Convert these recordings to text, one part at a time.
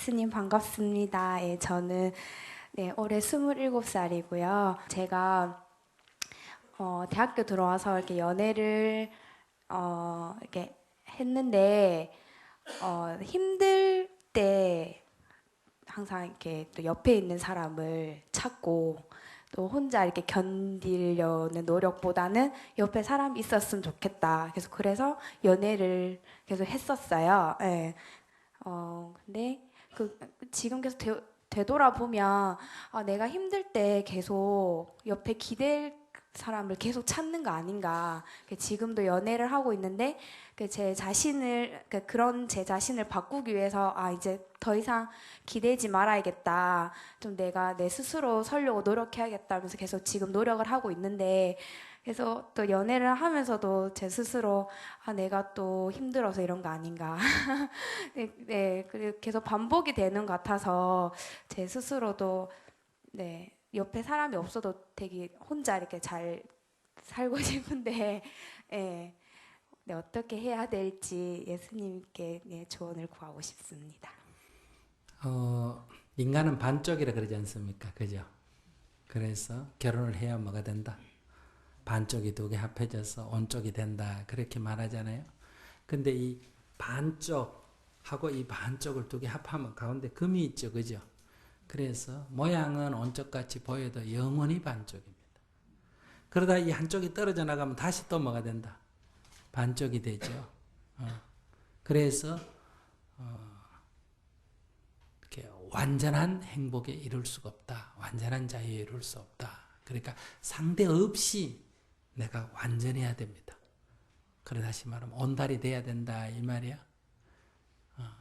스님 반갑습니다. 예, 저는 올해 27살이고요. 제가 대학교 들어와서 이렇게 연애를 이렇게 했는데 힘들 때 항상 이렇게 또 옆에 있는 사람을 찾고 또 혼자 이렇게 견디려는 노력보다는 옆에 사람이 있었으면 좋겠다. 그래서 연애를 계속 했었어요. 예. 근데 지금 계속 되돌아보면 내가 힘들 때 계속 옆에 기댈 사람을 계속 찾는 거 아닌가. 지금도 연애를 하고 있는데 제 자신을 그런 제 자신을 바꾸기 위해서 이제 더 이상 기대지 말아야겠다. 좀 내가 내 스스로 서려고 노력해야겠다 하면서 계속 지금 노력을 하고 있는데 그래서 또 연애를 하면서도 제 스스로 내가 또 힘들어서 이런 거 아닌가. 네, 그리고 계속 반복이 되는 것 같아서 제 스스로도 옆에 사람이 없어도 되게 혼자 이렇게 잘 살고 싶은데 예, 어떻게 해야 될지 예수님께 조언을 구하고 싶습니다. 인간은 반쪽이라 그러지 않습니까? 그죠? 그래서 결혼을 해야 뭐가 된다? 반쪽이 두 개 합해져서 온쪽이 된다. 그렇게 말하잖아요. 근데 이 반쪽하고 이 반쪽을 두 개 합하면 가운데 금이 있죠. 그죠? 그래서 모양은 온쪽같이 보여도 영원히 반쪽입니다. 그러다 이 한쪽이 떨어져 나가면 다시 또 뭐가 된다? 반쪽이 되죠. 그래서 이렇게 완전한 행복에 이룰 수가 없다. 완전한 자유에 이룰 수 없다. 그러니까 상대 없이 내가 완전해야 됩니다. 그래 다시 말하면 온달이 돼야 된다 이 말이야.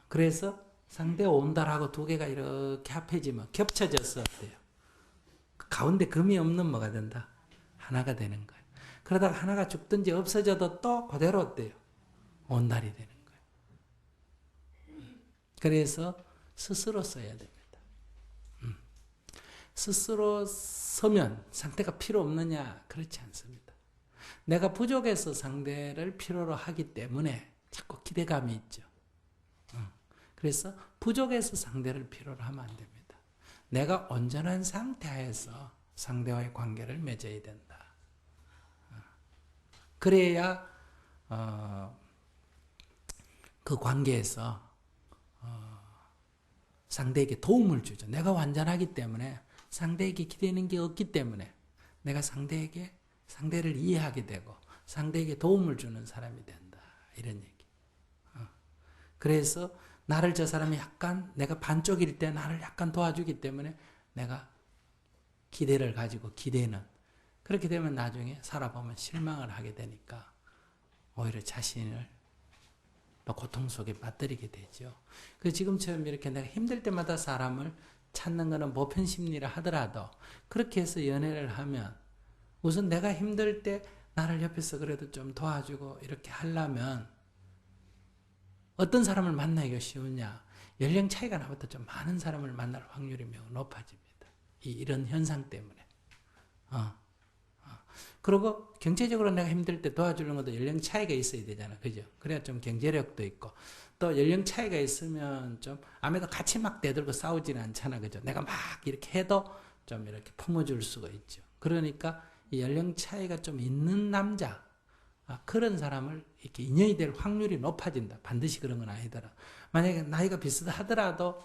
그래서 상대 온달하고 두 개가 이렇게 합해지면 겹쳐져서 어때요? 가운데 금이 없는 뭐가 된다? 하나가 되는 거예요. 그러다가 하나가 죽든지 없어져도 또 그대로 어때요? 온달이 되는 거예요. 그래서 스스로 써야 됩니다. 스스로 서면 상대가 필요 없느냐? 그렇지 않습니다. 내가 부족해서 상대를 필요로 하기 때문에 자꾸 기대감이 있죠. 그래서 부족해서 상대를 필요로 하면 안 됩니다. 내가 온전한 상태에서 상대와의 관계를 맺어야 된다. 그래야 그 관계에서 상대에게 도움을 주죠. 내가 완전하기 때문에 상대에게 기대는 게 없기 때문에 내가 상대를 이해하게 되고 상대에게 도움을 주는 사람이 된다. 이런 얘기. 그래서 나를 저 사람이 약간 내가 반쪽일 때 나를 약간 도와주기 때문에 내가 기대를 가지고 기대는 그렇게 되면 나중에 살아보면 실망을 하게 되니까 오히려 자신을 또 고통 속에 빠뜨리게 되죠. 그래서 지금처럼 이렇게 내가 힘들 때마다 사람을 찾는 것은 보편심리라 하더라도 그렇게 해서 연애를 하면 우선 내가 힘들 때 나를 옆에서 그래도 좀 도와주고 이렇게 하려면 어떤 사람을 만나기가 쉬우냐? 연령 차이가 나보다 좀 많은 사람을 만날 확률이 매우 높아집니다. 이런 현상 때문에. 그리고 경제적으로 내가 힘들 때 도와주는 것도 연령 차이가 있어야 되잖아. 그죠? 그래야 좀 경제력도 있고. 또 연령 차이가 있으면 좀 아무래도 같이 막 대들고 싸우지는 않잖아. 그죠? 내가 막 이렇게 해도 좀 이렇게 품어줄 수가 있죠. 그러니까 이 연령 차이가 좀 있는 남자, 그런 사람을 이렇게 인연이 될 확률이 높아진다. 반드시 그런 건 아니더라. 만약에 나이가 비슷하더라도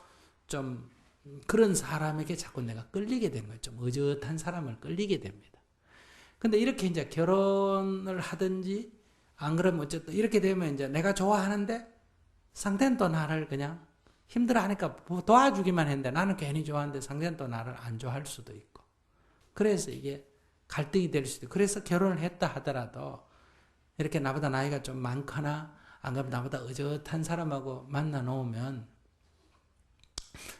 좀 그런 사람에게 자꾸 내가 끌리게 되는 거예요. 좀 의젓한 사람을 끌리게 됩니다. 근데 이렇게 이제 결혼을 하든지 안 그러면 어쨌든 이렇게 되면 이제 내가 좋아하는데 상대는 또 나를 그냥 힘들어 하니까 도와주기만 했는데 나는 괜히 좋아하는데 상대는 또 나를 안 좋아할 수도 있고. 그래서 이게 갈등이 될 수도 있고. 그래서 결혼을 했다 하더라도 이렇게 나보다 나이가 좀 많거나 안 그러면 나보다 의젓한 사람하고 만나 놓으면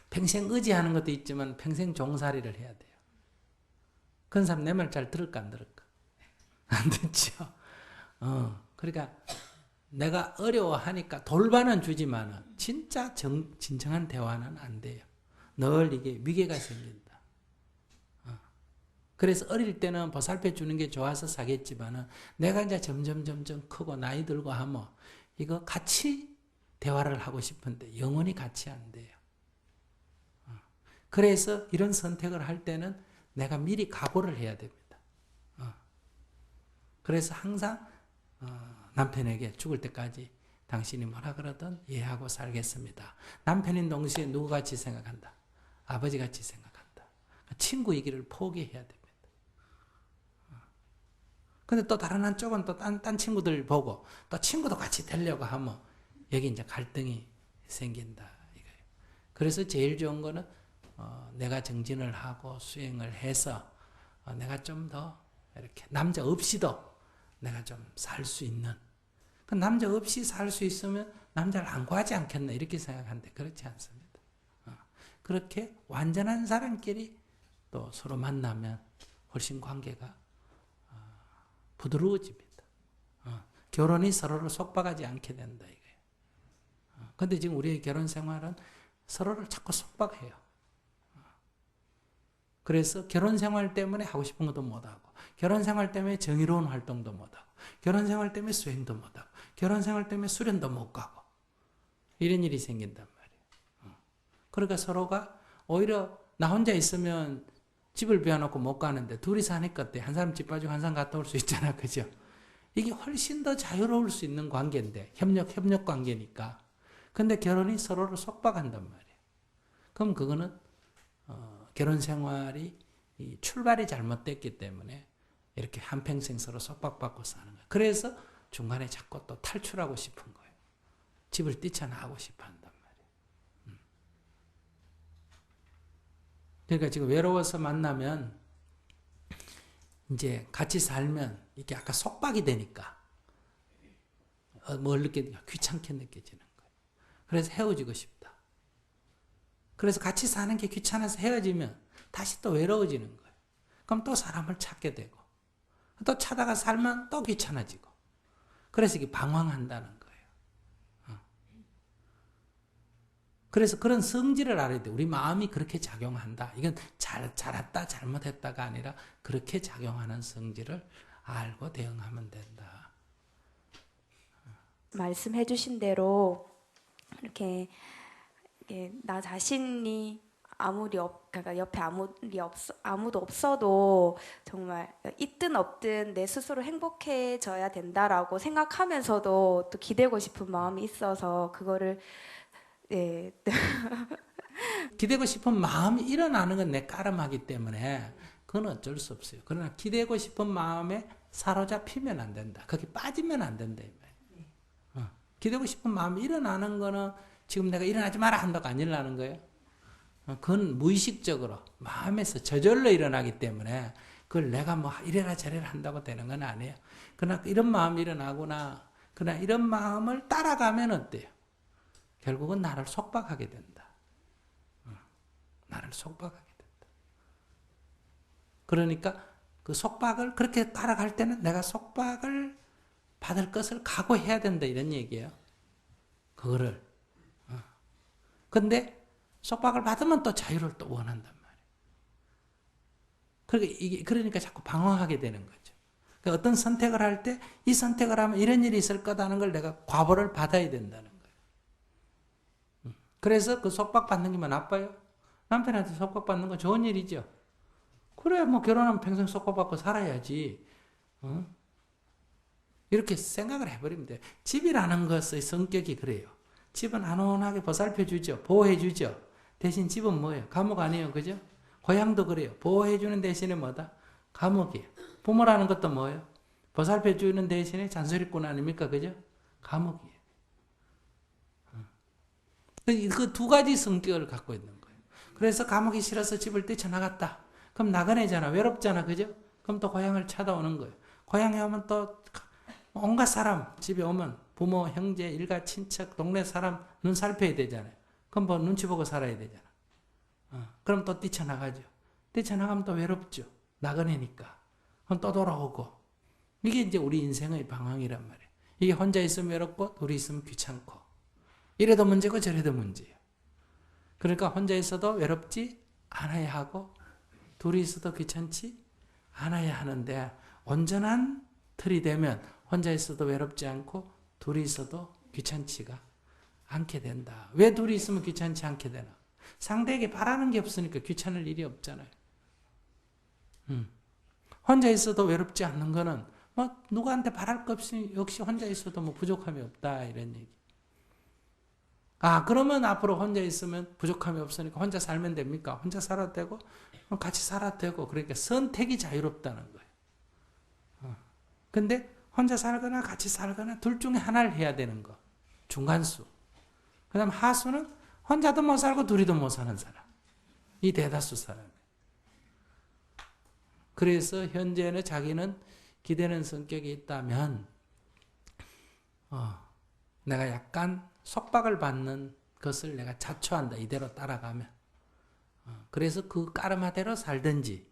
평생 의지하는 것도 있지만 평생 종살이를 해야 돼요. 그런 사람 내 말 잘 들을까 안 들을까? 안 듣죠. 그러니까 내가 어려워하니까 돌바는 주지만은 진짜 진정한 대화는 안 돼요. 늘 이게 위계가 생긴다. 그래서 어릴 때는 보살펴 주는 게 좋아서 사겠지만은 내가 이제 점점 크고 나이 들고 하면 이거 같이 대화를 하고 싶은데 영원히 같이 안 돼요. 그래서 이런 선택을 할 때는 내가 미리 각오를 해야 됩니다. 그래서 항상 남편에게 죽을 때까지 당신이 뭐라 그러든 이해하고 살겠습니다. 남편인 동시에 누구같이 생각한다? 아버지같이 생각한다. 친구이기를 포기해야 됩니다. 근데 또 다른 한쪽은 또 딴 친구들 보고 또 친구도 같이 되려고 하면 여기 이제 갈등이 생긴다. 이거예요. 그래서 제일 좋은 거는 내가 정진을 하고 수행을 해서 내가 좀 더 이렇게 남자 없이도 내가 좀 살 수 있는. 그 남자 없이 살 수 있으면 남자를 안 구하지 않겠나 이렇게 생각하는데 그렇지 않습니다. 그렇게 완전한 사람끼리 또 서로 만나면 훨씬 관계가 부드러워집니다. 결혼이 서로를 속박하지 않게 된다 이거예요. 근데 지금 우리의 결혼 생활은 서로를 자꾸 속박해요. 그래서 결혼 생활 때문에 하고 싶은 것도 못하고, 결혼 생활 때문에 정의로운 활동도 못하고, 결혼 생활 때문에 수행도 못하고, 결혼 생활 때문에 수련도 못 가고, 이런 일이 생긴단 말이에요. 그러니까 서로가 오히려 나 혼자 있으면 집을 비워놓고 못 가는데 둘이서 하니까 어때? 한 사람 집 빠지고 한 사람 갔다 올 수 있잖아. 그죠? 이게 훨씬 더 자유로울 수 있는 관계인데, 협력 관계니까. 근데 결혼이 서로를 속박한단 말이에요. 그럼 그거는 결혼 생활이 출발이 잘못됐기 때문에 이렇게 한평생 서로 속박받고 사는 거예요. 그래서 중간에 자꾸 또 탈출하고 싶은 거예요. 집을 뛰쳐나가고 싶어 한단 말이에요. 그러니까 지금 외로워서 만나면 이제 같이 살면 이게 아까 속박이 되니까 뭘 느끼니까 귀찮게 느껴지는 거예요. 그래서 헤어지고 싶다. 그래서 같이 사는 게 귀찮아서 헤어지면 다시 또 외로워지는 거예요. 그럼 또 사람을 찾게 되고 또 찾아가 살면 또 귀찮아지고 그래서 이게 방황한다는 거예요. 그래서 그런 성질을 알아야 돼. 우리 마음이 그렇게 작용한다. 이건 잘했다 잘못했다가 아니라 그렇게 작용하는 성질을 알고 대응하면 된다. 말씀해 주신 대로 이렇게 나 자신이 그러니까 옆에 아무도 없어도 정말 있든 없든 내 스스로 행복해져야 된다라고 생각하면서도 또 기대고 싶은 마음이 있어서 그거를 기대고 싶은 마음이 일어나는 건 내 까름하기 때문에 그건 어쩔 수 없어요. 그러나 기대고 싶은 마음에 사로잡히면 안 된다. 거기 빠지면 안 된다. 기대고 싶은 마음이 일어나는 거는 지금 내가 일어나지 마라 한다고 안 일어나는 거예요. 그건 무의식적으로 마음에서 저절로 일어나기 때문에 그걸 내가 뭐 이래라 저래라 한다고 되는 건 아니에요. 그러나 이런 마음이 일어나거나 그러나 이런 마음을 따라가면 어때요? 결국은 나를 속박하게 된다. 나를 속박하게 된다. 그러니까 그 속박을 그렇게 따라갈 때는 내가 속박을 받을 것을 각오해야 된다 이런 얘기예요. 그거를. 근데 속박을 받으면 또 자유를 또 원한단 말이에요. 그러니까 자꾸 방황하게 되는 거죠. 그러니까 어떤 선택을 할 때 이 선택을 하면 이런 일이 있을 거다는 걸 내가 과보를 받아야 된다는 거예요. 그래서 그 속박받는 게 나빠요? 남편한테 속박받는 건 좋은 일이죠. 그래 뭐 결혼하면 평생 속박받고 살아야지. 이렇게 생각을 해버리면 돼요. 집이라는 것의 성격이 그래요. 집은 안온하게 보살펴주죠. 보호해주죠. 대신 집은 뭐예요? 감옥 아니에요. 그죠? 고향도 그래요. 보호해주는 대신에 뭐다? 감옥이에요. 부모라는 것도 뭐예요? 보살펴주는 대신에 잔소리꾼 아닙니까? 그죠? 감옥이에요. 그 두 가지 성격을 갖고 있는 거예요. 그래서 감옥이 싫어서 집을 뛰쳐나갔다. 그럼 나그네잖아. 외롭잖아. 그죠? 그럼 또 고향을 찾아오는 거예요. 고향에 오면 또 온갖 사람 집에 오면 부모, 형제, 일가, 친척, 동네 사람 눈 살펴야 되잖아요. 그럼 뭐 눈치 보고 살아야 되잖아. 그럼 또 뛰쳐나가죠. 뛰쳐나가면 또 외롭죠. 나그네니까. 그럼 또 돌아오고. 이게 이제 우리 인생의 방황이란 말이에요. 이게 혼자 있으면 외롭고 둘이 있으면 귀찮고. 이래도 문제고 저래도 문제예요. 그러니까 혼자 있어도 외롭지 않아야 하고 둘이 있어도 귀찮지 않아야 하는데 온전한 틀이 되면 혼자 있어도 외롭지 않고 둘이 있어도 귀찮지가 않게 된다. 왜 둘이 있으면 귀찮지 않게 되나? 상대에게 바라는 게 없으니까 귀찮을 일이 없잖아요. 혼자 있어도 외롭지 않는 거는 뭐 누구한테 바랄 거 없이 역시 혼자 있어도 뭐 부족함이 없다 이런 얘기. 아, 그러면 앞으로 혼자 있으면 부족함이 없으니까 혼자 살면 됩니까? 혼자 살아도 되고 같이 살아도 되고, 그러니까 선택이 자유롭다는 거예요. 근데 혼자 살거나 같이 살거나 둘 중에 하나를 해야 되는 거. 중간수. 그 다음 하수는 혼자도 못 살고 둘이도 못 사는 사람. 이 대다수 사람이에요. 그래서 현재는 자기는 기대는 성격이 있다면 내가 약간 속박을 받는 것을 내가 자초한다. 이대로 따라가면. 그래서 그 까르마대로 살든지,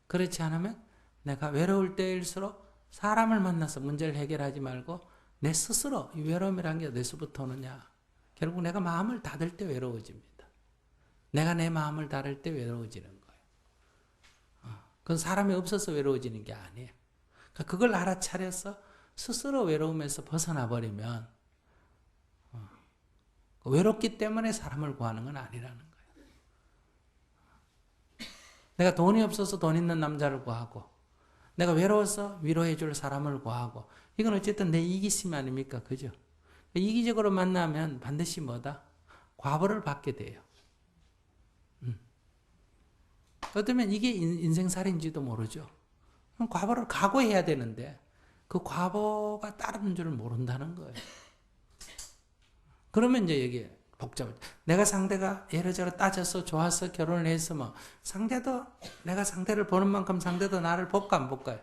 그렇지 않으면 내가 외로울 때일수록 사람을 만나서 문제를 해결하지 말고 내 스스로, 이 외로움이라는 게 어디서부터 오느냐. 결국 내가 마음을 닫을 때 외로워집니다. 내가 내 마음을 닫을 때 외로워지는 거예요. 그건 사람이 없어서 외로워지는 게 아니에요. 그러니까 그걸 알아차려서 스스로 외로움에서 벗어나 버리면 외롭기 때문에 사람을 구하는 건 아니라는 거예요. 내가 돈이 없어서 돈 있는 남자를 구하고, 내가 외로워서 위로해 줄 사람을 구하고, 이건 어쨌든 내 이기심 아닙니까? 그죠? 이기적으로 만나면 반드시 뭐다? 과보를 받게 돼요. 어쩌면 이게 인생살인지도 모르죠. 그럼 과보를 각오해야 되는데 그 과보가 따르는 줄 모른다는 거예요. 그러면 이제 여기 복잡해. 내가 상대가 이러저러 따져서 좋아서 결혼을 해서 뭐 상대도, 내가 상대를 보는 만큼 상대도 나를 볼까 안 볼까요?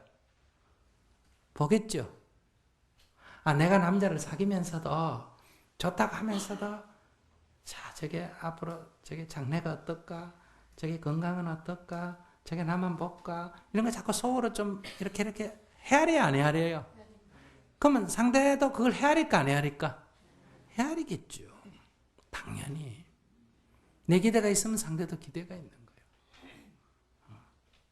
보겠죠. 아, 내가 남자를 사귀면서도 좋다고 하면서도 자, 저게 앞으로 저게 장래가 어떨까? 저게 건강은 어떨까? 저게 나만 볼까? 이런 거 자꾸 속으로 좀 이렇게 헤아려야 안 헤아려요? 그러면 상대도 그걸 헤아릴까 안 헤아릴까? 헤아리겠죠. 당연히. 내 기대가 있으면 상대도 기대가 있는 거예요.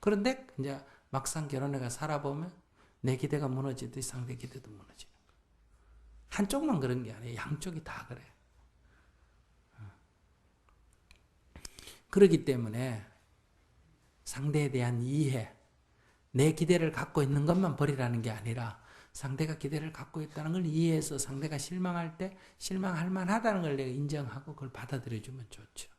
그런데 이제 막상 결혼해가 살아보면 내 기대가 무너지듯이 상대 기대도 무너지는 거예요. 한쪽만 그런 게 아니에요. 양쪽이 다 그래요. 그렇기 때문에 상대에 대한 이해, 내 기대를 갖고 있는 것만 버리라는 게 아니라 상대가 기대를 갖고 있다는 걸 이해해서 상대가 실망할 때 실망할 만하다는 걸 내가 인정하고 그걸 받아들여주면 좋죠.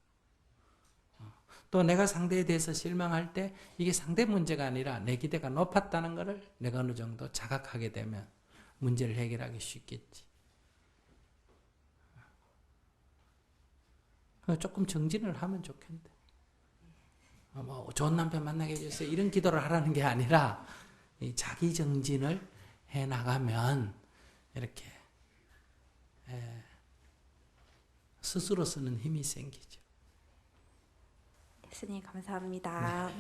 또 내가 상대에 대해서 실망할 때 이게 상대 문제가 아니라 내 기대가 높았다는 것을 내가 어느 정도 자각하게 되면 문제를 해결하기 쉽겠지. 조금 정진을 하면 좋겠는데. 뭐 좋은 남편 만나게 해주세요. 이런 기도를 하라는 게 아니라 이 자기 정진을 해 나가면 이렇게 스스로 쓰는 힘이 생기죠. 교수님 감사합니다.